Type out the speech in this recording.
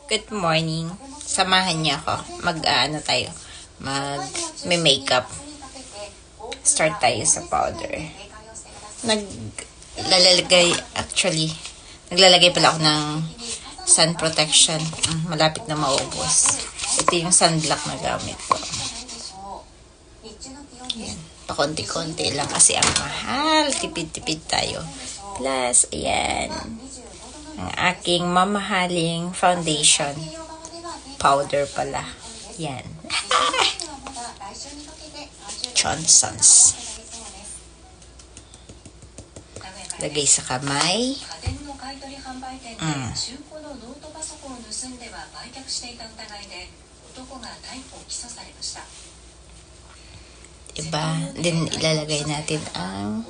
Good morning. Samahan niya ako. May makeup. Start tayo sa powder. Naglalagay pala ako ng sun protection. Malapit na maubos. Ito yung sunblock na gamit ko. Ayan. Pakonti-konti lang kasi ang mahal. Tipid-tipid tayo. Plus, ayan. Ang aking mamahaling foundation. Powder pala. Yan. Johnson's. Lagay sa kamay. Diba? Then, ilalagay natin ang